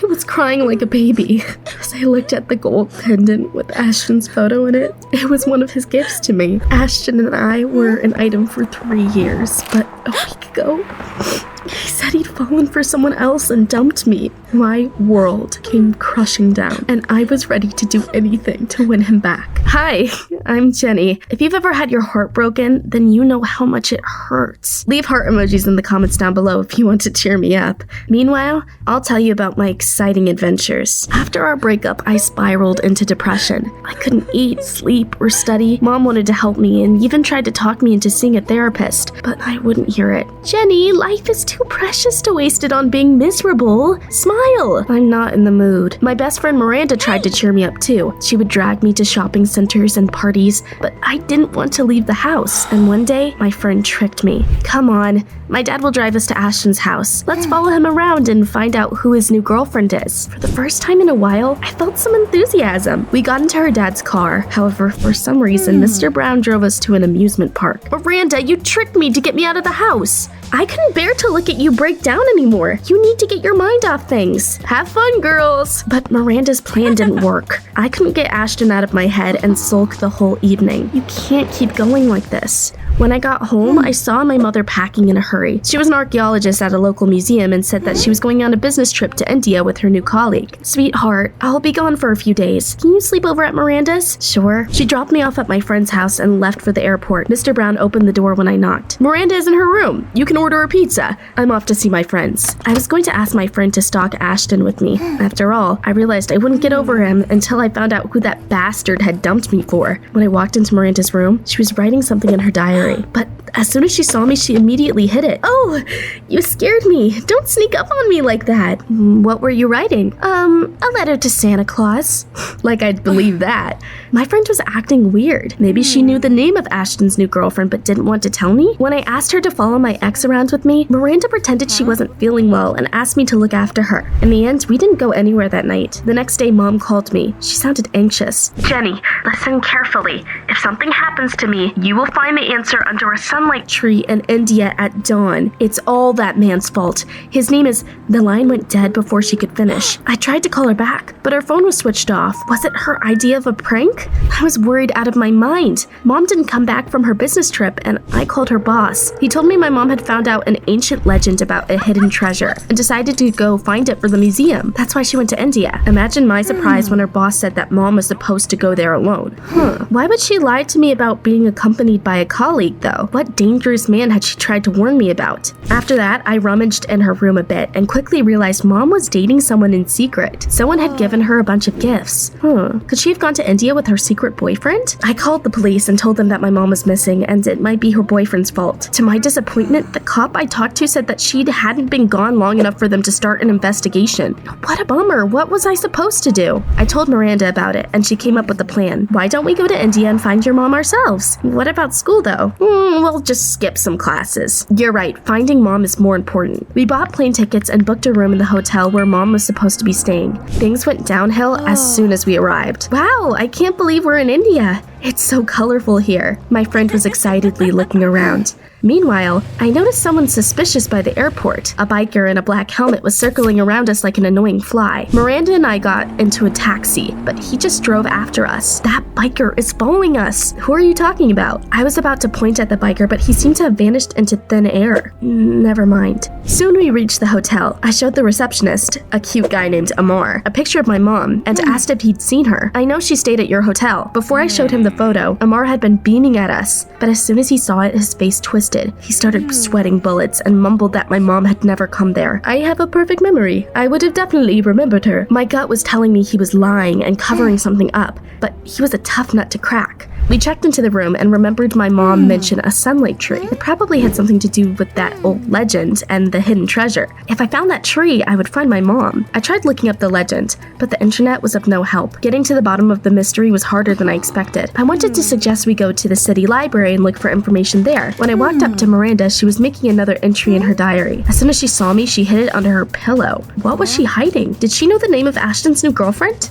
was crying like a baby as I looked at the gold pendant with Ashton's photo in it. It was one of his gifts to me. Ashton and I were an item for 3 years, but a week ago, he said he'd fallen for someone else and dumped me. My world came crushing down, and I was ready to do anything to win him back. Hi, I'm Jenny. If you've ever had your heart broken, then you know how much it hurts. Leave heart emojis in the comments down below if you want to cheer me up. Meanwhile, I'll tell you about my exciting adventures. After our breakup, I spiraled into depression. I couldn't eat, sleep, or study. Mom wanted to help me and even tried to talk me into seeing a therapist, but I wouldn't hear it. Jenny, life is too precious to waste it on being miserable. Smile! I'm not in the mood. My best friend Miranda tried to cheer me up too. She would drag me to shopping centers and parties, but I didn't want to leave the house. And one day, my friend tricked me. Come on, my dad will drive us to Ashton's house. Let's follow him around and find out who his new girlfriend is. For the first time in a while, I felt some enthusiasm. We got into her dad's car. However, for some reason, Mr. Brown drove us to an amusement park. Miranda, you tricked me to get me out of the house. I couldn't bear to look at you break down anymore. You need to get your mind off things. Have fun, girls. But Miranda's plan didn't work. I couldn't get Ashton out of my head and sulk the whole evening. You can't keep going like this. When I got home, I saw my mother packing in a hurry. She was an archaeologist at a local museum and said that she was going on a business trip to India with her new colleague. Sweetheart, I'll be gone for a few days. Can you sleep over at Miranda's? Sure. She dropped me off at my friend's house and left for the airport. Mr. Brown opened the door when I knocked. Miranda is in her room. You can order a pizza. I'm off to see my friends. I was going to ask my friend to stalk Ashton with me. After all, I realized I wouldn't get over him until I found out who that bastard had dumped me for. When I walked into Miranda's room, she was writing something in her diary. But as soon as she saw me, she immediately hid it. Oh, you scared me. Don't sneak up on me like that. What were you writing? A letter to Santa Claus. Like I'd believe that. My friend was acting weird. Maybe she knew the name of Ashton's new girlfriend but didn't want to tell me. When I asked her to follow my ex around with me, Miranda pretended she wasn't feeling well and asked me to look after her. In the end, we didn't go anywhere that night. The next day, Mom called me. She sounded anxious. Jenny, listen carefully. If something happens to me, you will find the answer under a sunlight tree in India at dawn. It's all that man's fault. His name is... The line went dead before she could finish. I tried to call her back, but her phone was switched off. Was it her idea of a prank? I was worried out of my mind. Mom didn't come back from her business trip, and I called her boss. He told me my mom had found out an ancient legend about a hidden treasure and decided to go find it for the museum. That's why she went to India. Imagine my surprise when her boss said that Mom was supposed to go there alone. Why would she lie to me about being accompanied by a colleague, though? What dangerous man had she tried to warn me about? After that, I rummaged in her room a bit and quickly realized Mom was dating someone in secret. Someone had given her a bunch of gifts. Could she have gone to India with her secret boyfriend? I called the police and told them that my mom was missing and it might be her boyfriend's fault. To my disappointment, the cop I talked to said that she hadn't been gone long enough for them to start an investigation. What a bummer. What was I supposed to do? I told Miranda about it and she came up with a plan. Why don't we go to India and find your mom ourselves? What about school though? We'll just skip some classes. You're right, finding mom is more important. We bought plane tickets and booked a room in the hotel where mom was supposed to be staying. Things went downhill as soon as we arrived. Wow, I can't believe we're in India. It's so colorful here. My friend was excitedly looking around. Meanwhile, I noticed someone suspicious by the airport. A biker in a black helmet was circling around us like an annoying fly. Miranda and I got into a taxi, but he just drove after us. That biker is following us. Who are you talking about? I was about to point at the biker, but he seemed to have vanished into thin air. Never mind. Soon we reached the hotel. I showed the receptionist, a cute guy named Amar, a picture of my mom and asked if he'd seen her. I know she stayed at your hotel. Before I showed him the photo, Amar had been beaming at us, but as soon as he saw it, his face twisted. He started sweating bullets and mumbled that my mom had never come there. I have a perfect memory. I would have definitely remembered her. My gut was telling me he was lying and covering something up, but he was a tough nut to crack. We checked into the room and remembered my mom mention a sunlight tree. It probably had something to do with that old legend and the hidden treasure. If I found that tree, I would find my mom. I tried looking up the legend, but the internet was of no help. Getting to the bottom of the mystery was harder than I expected. I wanted to suggest we go to the city library and look for information there. When I walked up to Miranda, she was making another entry in her diary. As soon as she saw me, she hid it under her pillow. What was she hiding? Did she know the name of Ashton's new girlfriend?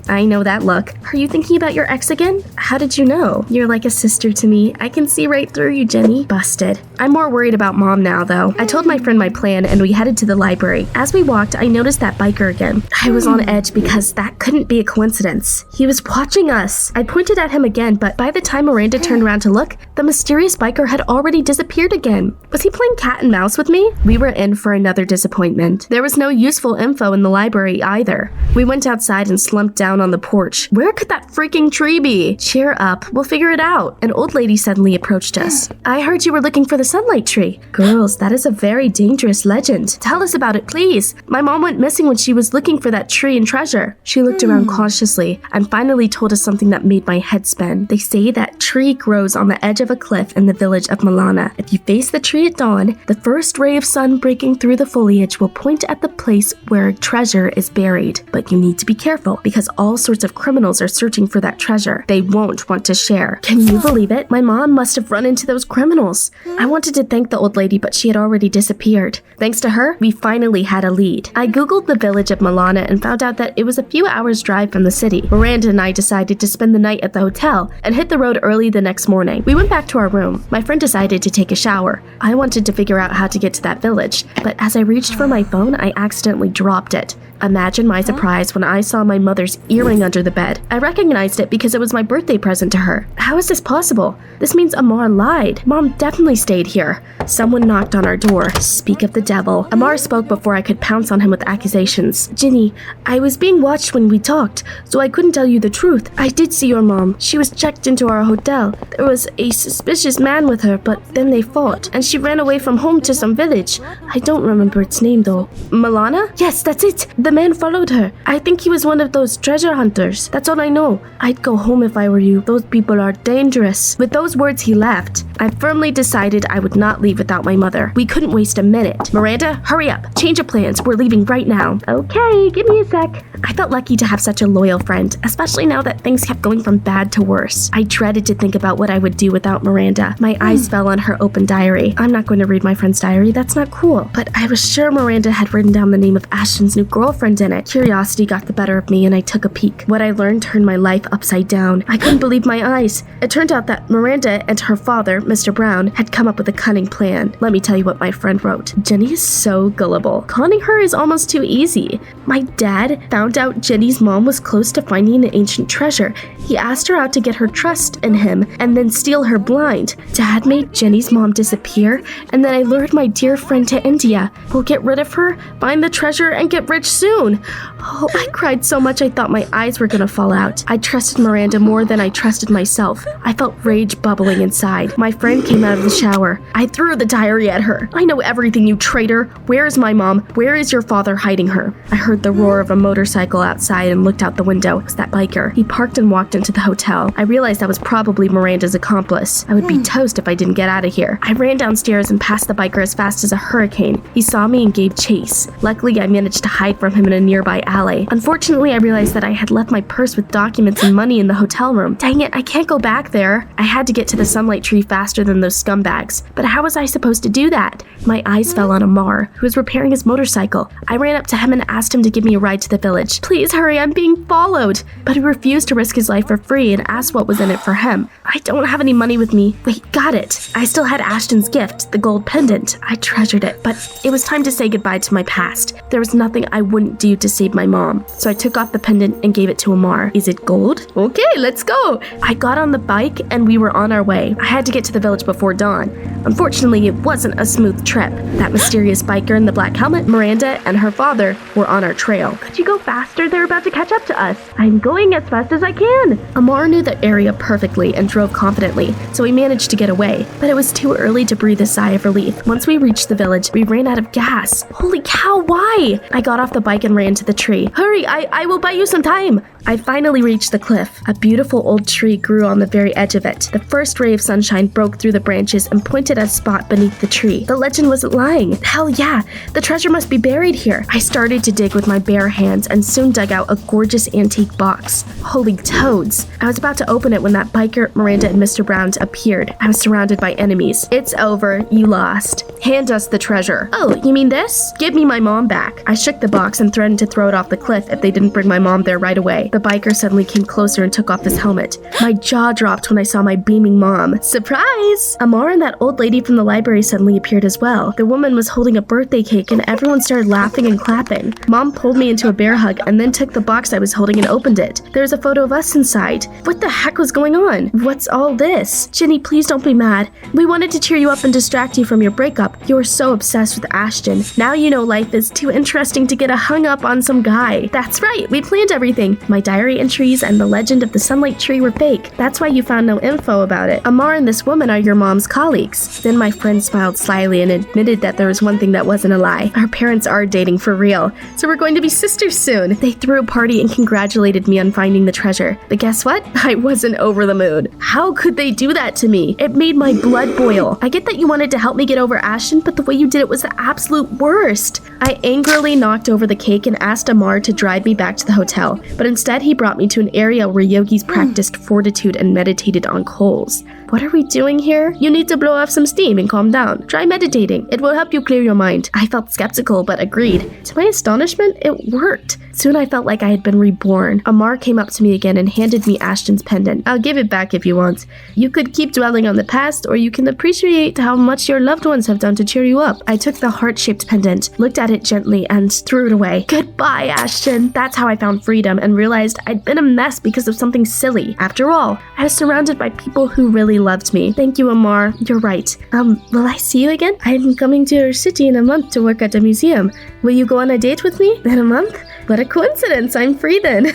I know that look. Are you thinking about your ex again? How did you know? You're like a sister to me. I can see right through you, Jenny. Busted. I'm more worried about Mom now, though. I told my friend my plan and we headed to the library. As we walked, I noticed that biker again. I was on edge because that couldn't be a coincidence. He was watching us. I pointed at him again, but by the time Miranda turned around to look, the mysterious biker had already disappeared again. Was he playing cat and mouse with me? We were in for another disappointment. There was no useful info in the library either. We went outside and slumped down on the porch. Where could that freaking tree be? Cheer up, we'll figure it out. An old lady suddenly approached us. I heard you were looking for the sunlight tree. Girls, that is a very dangerous legend. Tell us about it, please. My mom went missing when she was looking for that tree and treasure. She looked around cautiously and finally told us something that made my head spin. They say that tree grows on the edge of a cliff in the village of Milana. If you face the tree at dawn, the first ray of sun breaking through the foliage will point at the place where treasure is buried. But you need to be careful because all sorts of criminals are searching for that treasure. They won't want to share. Can you believe it? My mom must have run into those criminals. I wanted to thank the old lady, but she had already disappeared. Thanks to her, we finally had a lead. I googled the village of Milana and found out that it was a few hours drive from the city. Miranda and I decided to spend the night at the hotel and hit the road early the next morning. We went back to our room. My friend decided to take a shower. I wanted to figure out how to get to that village, but as I reached for my phone, I accidentally dropped it. Imagine my surprise when I saw my mother's earring under the bed. I recognized it because it was my birthday present to her. How is this possible? This means Amar lied. Mom definitely stayed here. Someone knocked on our door. Speak of the devil. Amar spoke before I could pounce on him with accusations. Ginny, I was being watched when we talked, so I couldn't tell you the truth. I did see your mom. She was checked into our hotel. There was a suspicious man with her, but then they fought, and she ran away from home to some village. I don't remember its name though. Milana? Yes, that's it. The man followed her. I think he was one of those treasure hunters. That's all I know. I'd go home if I were you. Those people are dangerous. With those words, he left. I firmly decided I would not leave without my mother. We couldn't waste a minute. Miranda, hurry up. Change of plans. We're leaving right now. Okay, give me a sec. I felt lucky to have such a loyal friend, especially now that things kept going from bad to worse. I dreaded to think about what I would do without Miranda. My eyes fell on her open diary. I'm not going to read my friend's diary. That's not cool. But I was sure Miranda had written down the name of Ashton's new girlfriend in it. Curiosity got the better of me and I took a peek. What I learned turned my life upside down. I couldn't believe my eyes. It turned out that Miranda and her father, Mr. Brown, had come up with a cunning plan. Let me tell you what my friend wrote. Jenny is so gullible. Conning her is almost too easy. My dad found out Jenny's mom was close to finding an ancient treasure. He asked her out to get her trust in him and then steal her blind. Dad made Jenny's mom disappear, and then I lured my dear friend to India. We'll get rid of her, find the treasure, and get rich soon. Oh, I cried so much I thought my eyes were gonna fall out. I trusted Miranda more than I trusted myself. I felt rage bubbling inside. My friend came out of the shower. I threw the diary at her. I know everything, you traitor. Where is my mom? Where is your father hiding her? I heard the roar of a motorcycle outside and looked out the window. It was that biker. He parked and walked into the hotel. I realized I was probably Miranda's accomplice. I would be toast if I didn't get out of here. I ran downstairs and passed the biker as fast as a hurricane. He saw me and gave chase. Luckily, I managed to hide from him in a nearby alley. Unfortunately, I realized that I had left my purse with documents and money in the hotel room. Dang it, I can't go back there. I had to get to the sunlight tree faster than those scumbags. But how was I supposed to do that? My eyes fell on Amar, who was repairing his motorcycle. I ran up to him and asked him to give me a ride to the village. Please hurry, I'm being followed. But he refused to risk his life for free and asked what was in it for him. I don't have any money with me. Wait, got it. I still had Ashton's gift, the gold pendant. I treasured it, but it was time to say goodbye to my past. There was nothing I wouldn't do to save my mom. So I took off the pendant and gave it to Amar. Is it gold? Okay, let's go. I got on the bike and we were on our way. I had to get to the village before dawn. Unfortunately, it wasn't a smooth trip. That mysterious biker in the black helmet, Miranda, and her father were on our trail. Could you go faster? They're about to catch up to us. I'm going as fast as I can. Amar knew the area perfectly and drove confidently, so we managed to get away. But it was too early to breathe a sigh of relief. Once we reached the village, we ran out of gas. Holy cow, why? I got off the bike and ran to the tree. Hurry, I will buy you some time. I finally reached the cliff. A beautiful old tree grew on the very edge of it. The first ray of sunshine broke through the branches and pointed at a spot beneath the tree. The legend wasn't lying. Hell yeah, the treasure must be buried here. I started to dig with my bare hands and soon dug out a gorgeous antique box. Holy toads. I was about to open it when that biker, Miranda, and Mr. Brown appeared. I was surrounded by enemies. It's over. You lost. Hand us the treasure. Oh, you mean this? Give me my mom back. I shook the box and threatened to throw it off the cliff if they didn't bring my mom there right away. The biker suddenly came closer and took off his helmet. My jaw dropped when I saw my beaming mom. Surprise! Amar and that old lady from the library suddenly appeared as well. The woman was holding a birthday cake and everyone started laughing and clapping. Mom pulled me into a bear hug and then took the box I was holding and opened it. There was a photo of us inside. What the heck was going on? What's all this? Jenny, please don't be mad. We wanted to cheer you up and distract you from your breakup. You were so obsessed with Ashton. Now you know life is too interesting to get hung up on some guy. That's right, we planned everything. My diary entries and the legend of the sunlight tree were fake. That's why you found no info about it. Amar and this woman are your mom's colleagues. Then my friend smiled slyly and admitted that there was one thing that wasn't a lie. Our parents are dating for real, so we're going to be sisters soon. They threw a party and congratulated me on finding the treasure. But guess what? I wasn't over the moon. How could they do that to me? It made my blood boil. I get that you wanted to help me get over Ashton, but the way you did it was the absolute worst. I angrily knocked over the cake and asked Amar to drive me back to the hotel, but instead he brought me to an area where yogis practiced fortitude and meditated on coals. What are we doing here? You need to blow off some steam and calm down. Try meditating. It will help you clear your mind. I felt skeptical but agreed. To my astonishment, it worked. Soon I felt like I had been reborn. Amar came up to me again and handed me Ashton's pendant. I'll give it back if you want. You could keep dwelling on the past, or you can appreciate how much your loved ones have done to cheer you up. I took the heart-shaped pendant, looked at it gently, and threw it away. Goodbye, Ashton. That's how I found freedom and realized I'd been a mess because of something silly. After all, I was surrounded by people who really loved me. Thank you, Amar. You're right. Will I see you again? I'm coming to your city in a month to work at a museum. Will you go on a date with me in a month? What a coincidence, I'm free then.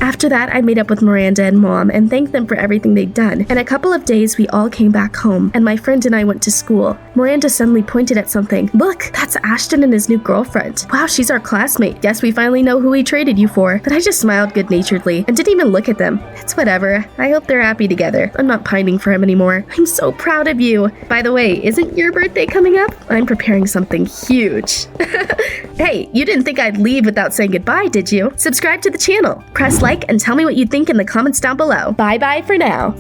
After that, I made up with Miranda and Mom and thanked them for everything they'd done. In a couple of days, we all came back home, and my friend and I went to school. Miranda suddenly pointed at something. Look, that's Ashton and his new girlfriend. Wow, she's our classmate. Guess we finally know who he traded you for. But I just smiled good-naturedly and didn't even look at them. It's whatever. I hope they're happy together. I'm not pining for him anymore. I'm so proud of you. By the way, isn't your birthday coming up? I'm preparing something huge. Hey, you didn't think I'd leave without saying goodbye, did you? Subscribe to the channel, press like, and tell me what you think in the comments down below. Bye-bye for now.